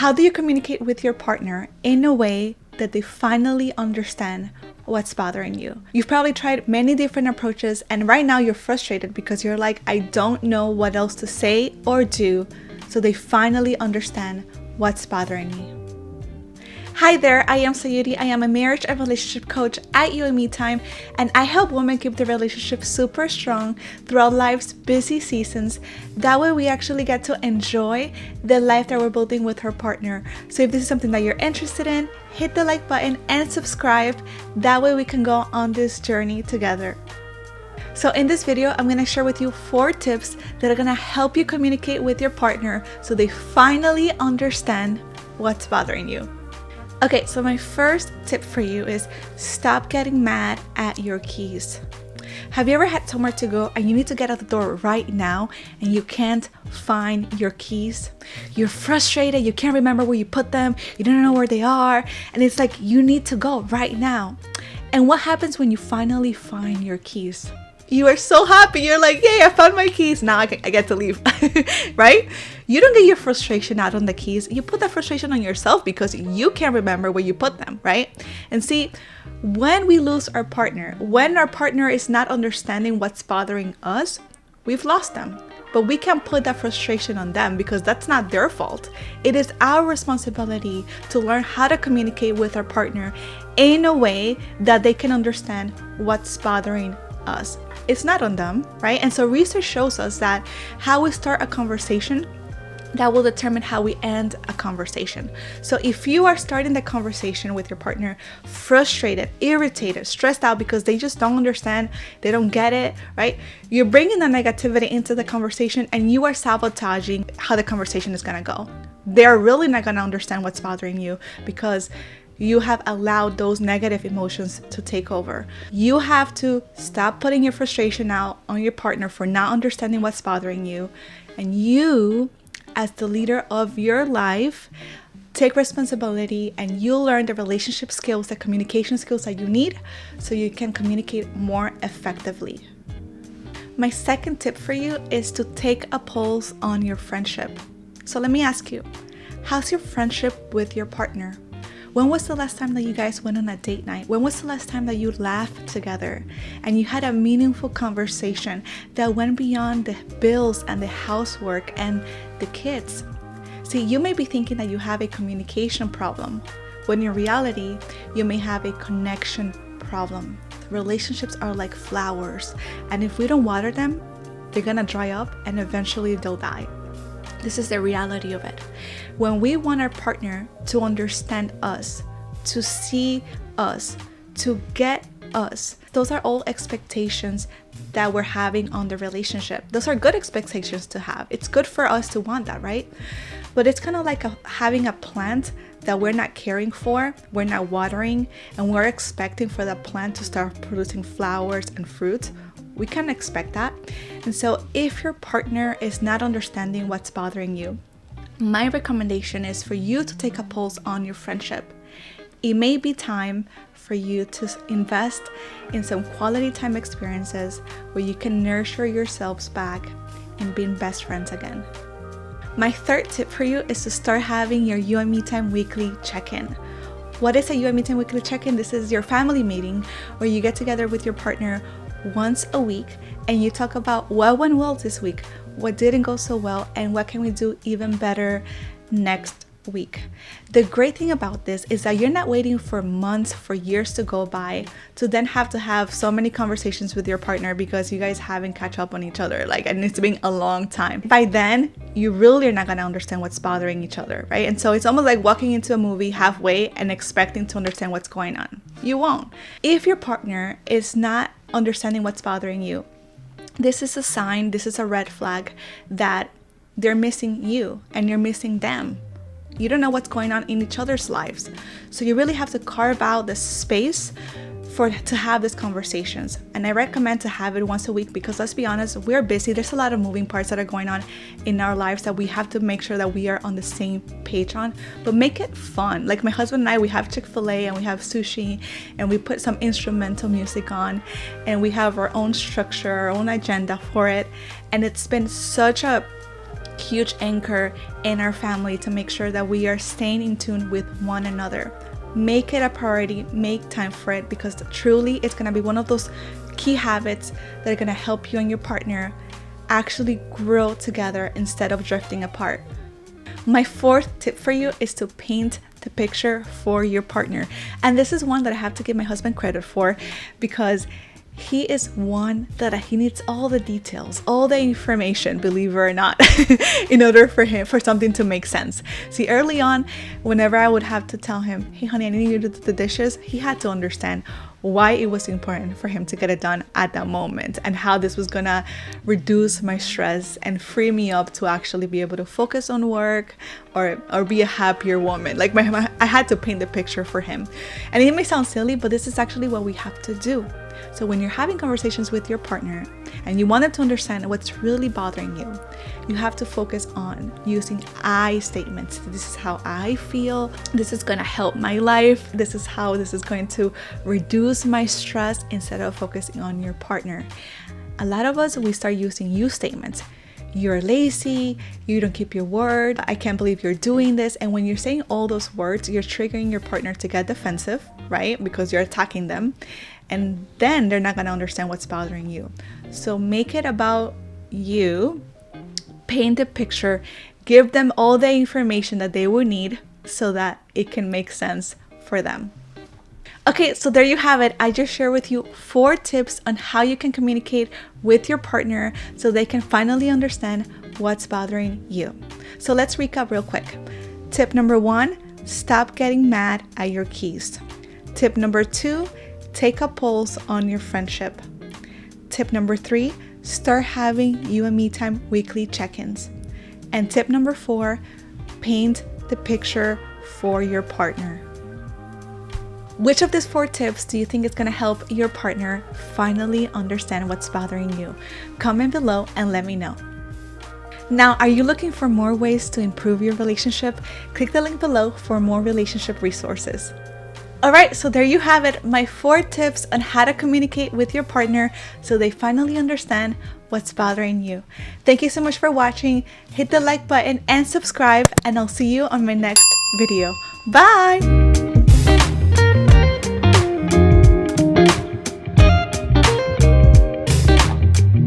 How do you communicate with your partner in a way that they finally understand what's bothering you? You've probably tried many different approaches, and right now you're frustrated because you're like, I don't know what else to say or do, so they finally understand what's bothering me. Hi there, I am Sayuri. I am a marriage and relationship coach at You and Me Time, and I help women keep their relationship super strong throughout life's busy seasons. That way we actually get to enjoy the life that we're building with our partner. So if this is something that you're interested in, hit the like button and subscribe. That way we can go on this journey together. So in this video, I'm going to share with you 4 tips that are going to help you communicate with your partner so they finally understand what's bothering you. Okay, so my first tip for you is stop getting mad at your keys. Have you ever had somewhere to go and you need to get out the door right now and you can't find your keys? You're frustrated, you can't remember where you put them, you don't know where they are, and it's like you need to go right now. And what happens when you finally find your keys? You are so happy. You're like, yay, I found my keys. Now I get to leave, right? You don't get your frustration out on the keys. You put that frustration on yourself because you can't remember where you put them, right? And see, when we lose our partner, when our partner is not understanding what's bothering us, we've lost them. But we can't put that frustration on them because that's not their fault. It is our responsibility to learn how to communicate with our partner in a way that they can understand what's bothering us. It's not on them, right? And so research shows us that how we start a conversation, that will determine how we end a conversation. So if you are starting the conversation with your partner frustrated, irritated, stressed out because they just don't understand, they don't get it, right? You're bringing the negativity into the conversation and you are sabotaging how the conversation is gonna go. They're really not gonna understand what's bothering you because you have allowed those negative emotions to take over. You have to stop putting your frustration out on your partner for not understanding what's bothering you. And you, as the leader of your life, take responsibility and you learn the relationship skills, the communication skills that you need so you can communicate more effectively. My second tip for you is to take a pulse on your friendship. So let me ask you, how's your friendship with your partner? When was the last time that you guys went on a date night? When was the last time that you laughed together and you had a meaningful conversation that went beyond the bills and the housework and the kids? See, you may be thinking that you have a communication problem, when in reality, you may have a connection problem. Relationships are like flowers, and if we don't water them, they're gonna dry up and eventually they'll die. This is the reality of it. When we want our partner to understand us, to see us, to get us, those are all expectations that we're having on the relationship. Those are good expectations to have. It's good for us to want that, right? But it's kind of like having a plant that we're not caring for, we're not watering, and we're expecting for the plant to start producing flowers and fruit. We can't expect that. And so if your partner is not understanding what's bothering you, my recommendation is for you to take a pulse on your friendship. It may be time for you to invest in some quality time experiences where you can nurture yourselves back and being best friends again. My third tip for you is to start having your You and Me Time weekly check-in. What is a You and Me Time weekly check-in? This is your family meeting where you get together with your partner once a week and you talk about what went well this week, what didn't go so well, and what can we do even better next week. The great thing about this is that you're not waiting for months, for years to go by to then have to have so many conversations with your partner because you guys haven't catch up on each other, and it's been a long time. By then, you really are not going to understand what's bothering each other, right? And so it's almost like walking into a movie halfway and expecting to understand what's going on. You won't. If your partner is not understanding what's bothering you, this is a sign, this is a red flag that they're missing you and you're missing them. You don't know what's going on in each other's lives. So you really have to carve out the space to have these conversations. And I recommend to have it once a week because let's be honest, we're busy. There's a lot of moving parts that are going on in our lives that we have to make sure that we are on the same page on, but make it fun. Like my husband and I, we have Chick-fil-A and we have sushi and we put some instrumental music on and we have our own structure, our own agenda for it. And it's been such a huge anchor in our family to make sure that we are staying in tune with one another. Make it a priority, make time for it, because truly it's gonna be one of those key habits that are gonna help you and your partner actually grow together instead of drifting apart. My fourth tip for you is to paint the picture for your partner. And this is one that I have to give my husband credit for, because he is one that he needs all the details, all the information, believe it or not, in order for something to make sense. See, early on, whenever I would have to tell him, hey honey, I need you to do the dishes, he had to understand why it was important for him to get it done at that moment, and how this was gonna reduce my stress and free me up to actually be able to focus on work or be a happier woman. Like I had to paint the picture for him. And it may sound silly, but this is actually what we have to do. So when you're having conversations with your partner and you want them to understand what's really bothering you, you have to focus on using I statements. This is how I feel. This is going to help my life. This is how this is going to reduce my stress, instead of focusing on your partner. A lot of us, we start using you statements. You're lazy, you don't keep your word, I can't believe you're doing this. And when you're saying all those words, you're triggering your partner to get defensive, right? Because you're attacking them. And then they're not going to understand what's bothering you. So make it about you, paint a picture, give them all the information that they will need so that it can make sense for them. Okay, so there you have it. I just shared with you 4 tips on how you can communicate with your partner so they can finally understand what's bothering you. So let's recap real quick. Tip number 1, stop getting mad at your keys. Tip number 2, take a pulse on your friendship. Tip number 3, start having you and me time weekly check-ins. And tip number 4, paint the picture for your partner. Which of these 4 tips do you think is going to help your partner finally understand what's bothering you? Comment below and let me know. Now, are you looking for more ways to improve your relationship? Click the link below for more relationship resources. Alright, so there you have it, my 4 tips on how to communicate with your partner so they finally understand what's bothering you. Thank you so much for watching. Hit the like button and subscribe, and I'll see you on my next video. Bye!